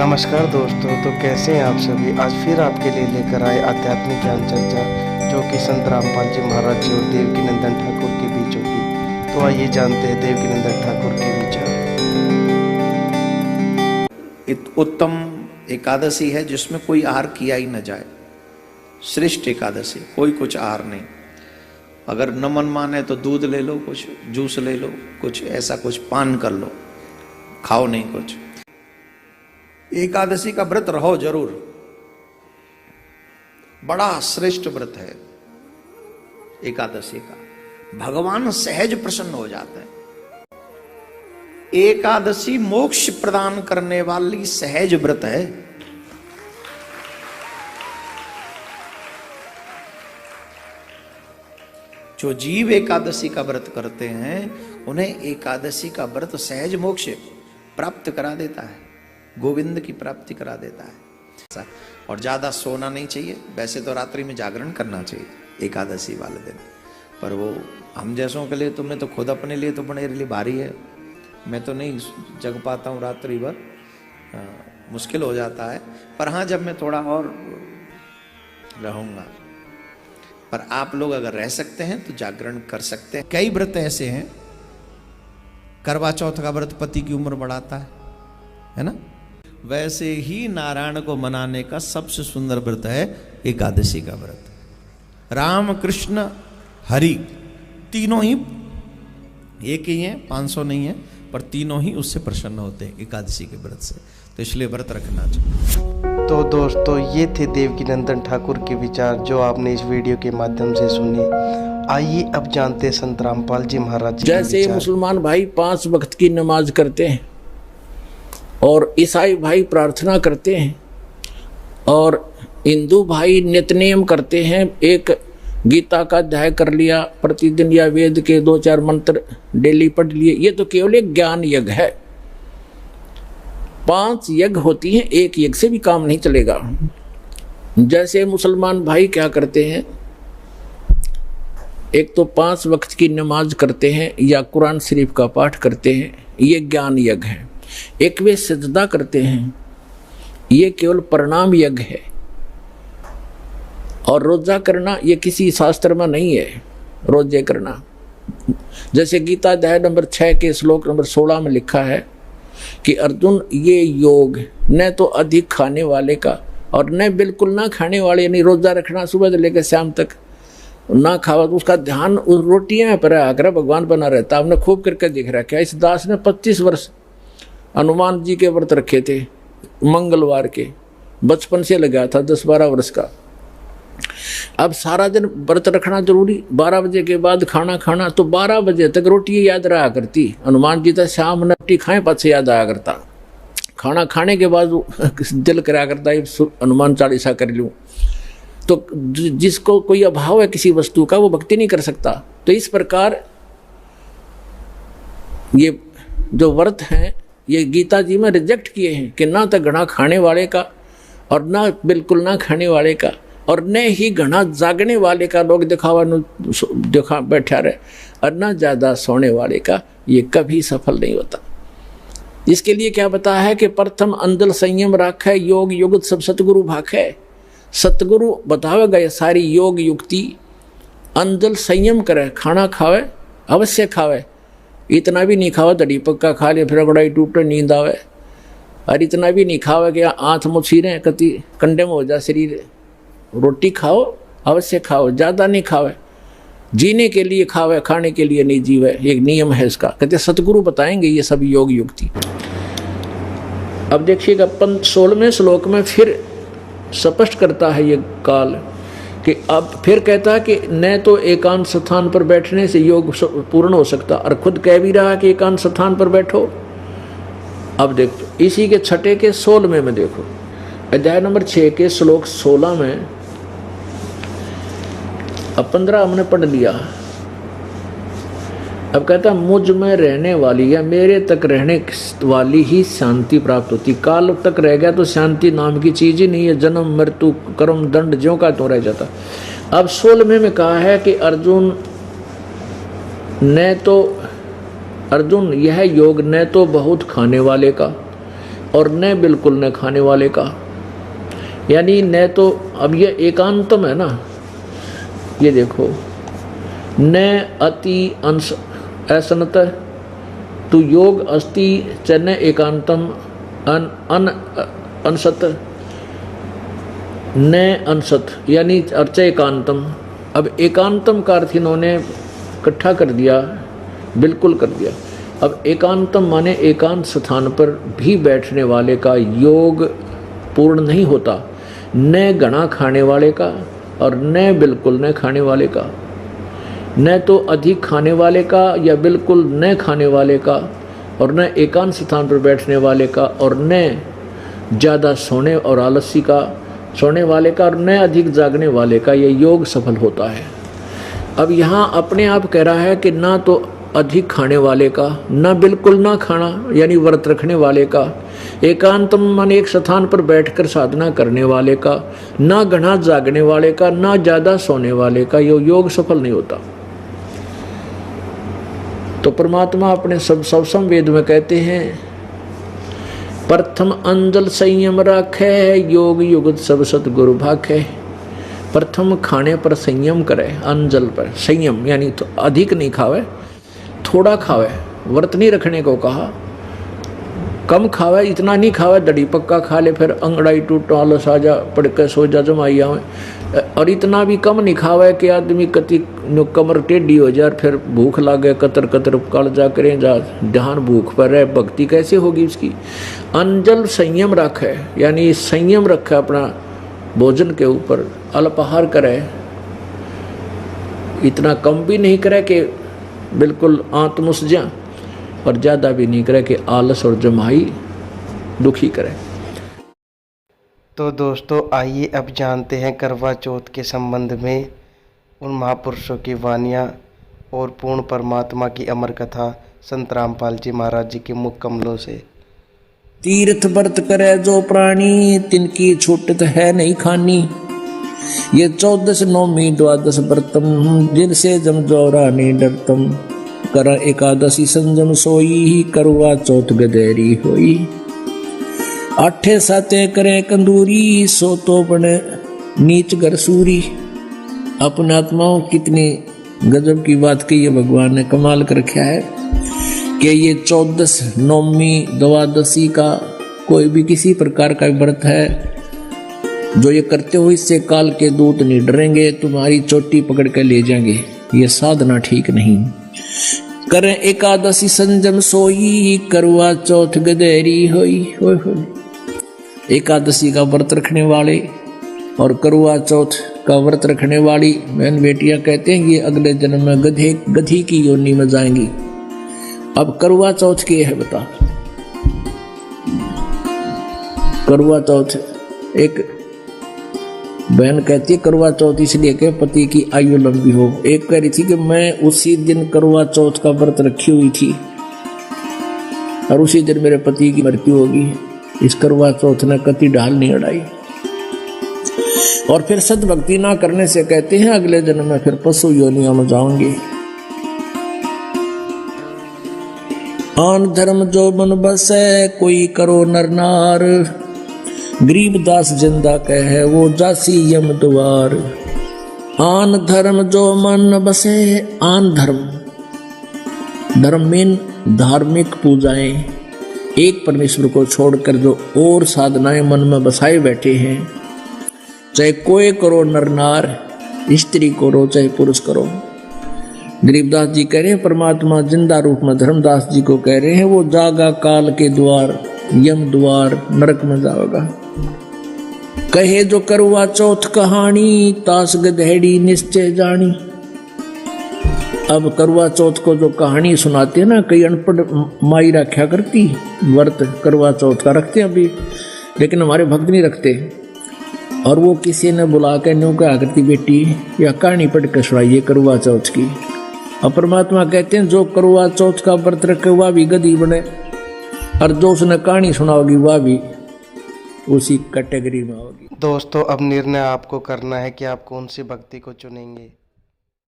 नमस्कार दोस्तों, तो कैसे हैं आप सभी। आज फिर आपके लिए लेकर आए आध्यात्मिक ज्ञान चर्चा, जो कि संत रामपाल जी महाराज जी और देवकीनंदन ठाकुर के बीच होगी। तो आइए जानते हैं देवकीनंदन ठाकुर के विचार। उत्तम एकादशी है जिसमें कोई आहार किया ही न जाए। श्रेष्ठ एकादशी, कोई कुछ आहार नहीं। अगर न मन माने तो दूध ले लो, कुछ जूस ले लो, कुछ ऐसा कुछ पान कर लो, खाओ नहीं कुछ। एकादशी का व्रत रहो जरूर, बड़ा श्रेष्ठ व्रत है एकादशी का। भगवान सहज प्रसन्न हो जाते हैं। एकादशी मोक्ष प्रदान करने वाली सहज व्रत है। जो जीव एकादशी का व्रत करते हैं उन्हें एकादशी का व्रत सहज मोक्ष प्राप्त करा देता है, गोविंद की प्राप्ति करा देता है। और ज्यादा सोना नहीं चाहिए। वैसे तो रात्रि में जागरण करना चाहिए एकादशी वाले दिन, पर वो हम जैसों के लिए, तो मैं तो खुद अपने लिए तो मेरे लिए भारी है। मैं तो नहीं जग पाता हूँ रात्रि भर, मुश्किल हो जाता है। पर हाँ, जब मैं थोड़ा और रहूँगा। पर आप लोग अगर रह सकते हैं तो जागरण कर सकते हैं। कई व्रत ऐसे हैं। करवा चौथ का व्रत पति की उम्र बढ़ाता है ना। वैसे ही नारायण को मनाने का सबसे सुंदर व्रत है एकादशी का व्रत। राम कृष्ण हरि तीनों ही एक ही हैं, 500 नहीं है, पर तीनों ही उससे प्रसन्न होते हैं एकादशी के व्रत से। तो इसलिए व्रत रखना चाहिए। तो दोस्तों, ये थे देवकीनंदन ठाकुर के विचार, जो आपने इस वीडियो के माध्यम से सुने। आइए अब जानते हैं संत रामपाल जी महाराज जी। जैसे मुसलमान भाई 5 वक्त की नमाज करते हैं और ईसाई भाई प्रार्थना करते हैं और हिंदू भाई नित्यनेम करते हैं, एक गीता का अध्याय कर लिया प्रतिदिन या वेद के 2-4 मंत्र डेली पढ़ लिए, ये तो केवल एक ज्ञान यज्ञ है। 5 यज्ञ होती हैं, एक यज्ञ से भी काम नहीं चलेगा। जैसे मुसलमान भाई क्या करते हैं, एक तो 5 वक्त की नमाज करते हैं या कुरान शरीफ का पाठ करते हैं, ये ज्ञान यज्ञ है। एक वे सजदा करते हैं, ये केवल प्रणाम यज्ञ है। और रोजा करना ये किसी शास्त्र में नहीं है, रोजे करना। जैसे गीता अध्याय नंबर 6 के श्लोक नंबर 16 में लिखा है कि अर्जुन, ये योग न तो अधिक खाने वाले का और न बिल्कुल ना खाने वाले, यानी रोजा रखना सुबह से लेकर शाम तक ना खावा, तो उसका ध्यान उस रोटियां पर आकर भगवान बना रहता। हमने खूब करके देख रखा है। इस दास ने 25 वर्ष हनुमान जी के व्रत रखे थे, मंगलवार के, बचपन से लगा था, 10-12 वर्ष का। अब सारा दिन व्रत रखना जरूरी। 12 बजे के बाद खाना खाना, तो 12 बजे तक रोटी याद रहा करती। हनुमान जी तो शाम में रोटी खाए पास याद आया करता। खाना खाने के बाद दिल करा करता है हनुमान चालीसा कर लूँ। तो जिसको कोई अभाव है किसी वस्तु का, वो भक्ति नहीं कर सकता। तो इस प्रकार ये जो व्रत हैं, ये गीता जी में रिजेक्ट किए हैं कि ना तो घना खाने वाले का और ना बिल्कुल ना खाने वाले का और न ही घना जागने वाले का, लोग दिखा बैठा रहे, और ना ज़्यादा सोने वाले का। ये कभी सफल नहीं होता। इसके लिए क्या बताया है कि प्रथम अंदल संयम राखै, योग युगत सब सतगुरु भाखै। सतगुरु बतावेगा ये सारी योग युक्ति। अंदल संयम करे, खाना खावे अवश्य खावे, इतना भी नहीं खावा दड़ी पक्का खा लिया फिर अगड़ाई टूटे नींद आवे। और इतना भी नहीं खावे कि आँख मुछीरें कति कंडे में हो जा शरीर। रोटी खाओ अवश्य खाओ, ज़्यादा नहीं खावे। जीने के लिए खावे, खाने के लिए नहीं जीवे, एक नियम है इसका। कहते सतगुरु बताएंगे ये सब योग युक्ति। अब देखिएगा 16वें श्लोक में फिर स्पष्ट करता है ये काल कि अब फिर कहता है कि न तो एकांत स्थान पर बैठने से योग पूर्ण हो सकता, और खुद कह भी रहा कि एकांत स्थान पर बैठो। अब देखो इसी के 6 के 16वें में देखो, अध्याय नंबर 6 के श्लोक 16 में, अब 15 हमने पढ़ लिया। अब कहता मुझ में रहने वाली या मेरे तक रहने वाली ही शांति प्राप्त होती। काल तक रह गया तो शांति नाम की चीज ही नहीं है। जन्म मृत्यु कर्म दंड ज्यों का तो रह जाता। अब 16वें में कहा है कि अर्जुन न तो अर्जुन यह योग न तो बहुत खाने वाले का और न बिल्कुल न खाने वाले का। यानी न तो अब ये एकांतम है ना, ये देखो, न अति अंश असनत तु योग अस्ति च न एकांतम अन अंशत न अंशत, यानी अर्च एकांतम। अब एकांतम का अर्थ इन्होंने इकट्ठा कर दिया, बिल्कुल कर दिया। अब एकांतम माने एकांत स्थान पर भी बैठने वाले का योग पूर्ण नहीं होता, न घना खाने वाले का और न बिल्कुल न खाने वाले का, न तो अधिक खाने वाले का या बिल्कुल न खाने वाले का, और न एकांत स्थान पर बैठने वाले का, और न ज़्यादा सोने और आलसी का सोने वाले का, और न अधिक जागने वाले का ये योग सफल होता है। अब यहाँ अपने आप कह रहा है कि ना तो अधिक खाने वाले का, ना बिल्कुल ना खाना यानी व्रत रखने वाले का, एकांतम मन एक स्थान पर बैठकर साधना करने वाले का, ना घना जागने वाले का, ना ज़्यादा सोने वाले का, ये योग सफल नहीं होता। तो परमात्मा अपने सब वेद में कहते हैं, प्रथम अंजल संयम राखे, योग युगत सब सतगुरु भाखे। प्रथम खाने पर संयम करे, अंजल पर संयम यानी तो अधिक नहीं खावे, थोड़ा खावे। व्रत नहीं रखने को कहा, कम खावे, इतना नहीं खावे दड़ी पक्का खा ले, फिर अंगड़ाई टूट आलस आ जा, पड़ के सो जा, जमाई आवे। और इतना भी कम नहीं खावे कि आदमी कति कमर टेढ़ी हो जाए, फिर भूख लागे, कतर कतर काल जा करें जा, ध्यान भूख पर है, भक्ति कैसे होगी उसकी। अंजल संयम रखे, यानी संयम रखे अपना भोजन के ऊपर, अल्पाहार करे, इतना कम भी नहीं करे कि बिल्कुल आत्मुस जा, और ज़्यादा भी नहीं करे कि आलस और जमाई दुखी करे। तो दोस्तों आइए अब जानते हैं करवा चौथ के संबंध में उन महापुरुषों की वानियाँ और पूर्ण परमात्मा की अमर कथा संत रामपाल जी महाराज जी के मुख कमलों से। तीर्थ व्रत करे जो प्राणी, तिनकी छूटत है नहीं खानी। ये 14 नौमी 12 व्रतम, जिनसे जम जोरा नहीं डरतम। कर एकादशी संजम सोई, करवा चौथ गदेरी होई। 8 साते करे कंदूरी, सो तो बने नीच घर सूरी। अपने आत्माओं कितनी गजब की बात की है, भगवान ने कमाल कर रखा है कि ये 14 नौमी 12 का कोई भी किसी प्रकार का व्रत है, जो ये करते हो इससे काल के दूत नहीं डरेंगे, तुम्हारी चोटी पकड़ कर ले जाएंगे। ये साधना ठीक नहीं। करें एकादशी संजम सोई, करवा चौथ गदेरी होई। एकादशी का व्रत रखने वाले और करवा चौथ का व्रत रखने वाली बहन बेटियां कहते हैं कि अगले जन्म में गधी की योनि में जाएंगी। अब करवा चौथ क्या है बता। करवा चौथ, एक बहन कहती है करवा चौथ इसलिए कि पति की आयु लंबी हो। एक कह रही थी कि मैं उसी दिन करवा चौथ का व्रत रखी हुई थी और उसी दिन मेरे पति की मृत्यु होगी। इस करवा चौथ ने कति ढाल नहीं अड़ाई। और फिर सद्भक्ति ना करने से कहते हैं अगले जन्म में फिर पशु योनियों में जाऊंगी। आन धर्म जो मन बसे, कोई करो नर नार। गरीबदास जिंदा कहे, वो जासी यम द्वार। आन धर्म जो मन बसे, आन धर्म, धर्म में धार्मिक पूजाएं, एक परमेश्वर को छोड़कर जो और साधनाएं मन में बसाए बैठे हैं, चाहे कोई करो नर नार, स्त्री करो चाहे पुरुष करो। गरीबदास जी कह रहे हैं परमात्मा जिंदा रूप में धर्मदास जी को कह रहे हैं, वो जागा काल के द्वार, यम द्वार, नरक में जाओगा। कहे जो करवा चौथ कहानी, तास गधेड़ी निश्चय जानी। अब करवा चौथ को जो कहानी सुनाते हैं ना, कई अनपढ़ माई रखा करती व्रत करवा चौथ का रखते हैं अभी, लेकिन हमारे भक्त नहीं रखते। और वो किसी ने बुला के न्यू कहा करती, बेटी या कहानी पढ़ के सुनाइए करवा चौथ की। और परमात्मा कहते हैं जो करवा चौथ का व्रत रखे वह भी गधी बने, और जो उसने कहानी सुनाओगी वह भी उसी कैटेगरी में होगी। दोस्तों अब निर्णय आपको करना है कि आप कौन सी भक्ति को चुनेंगे।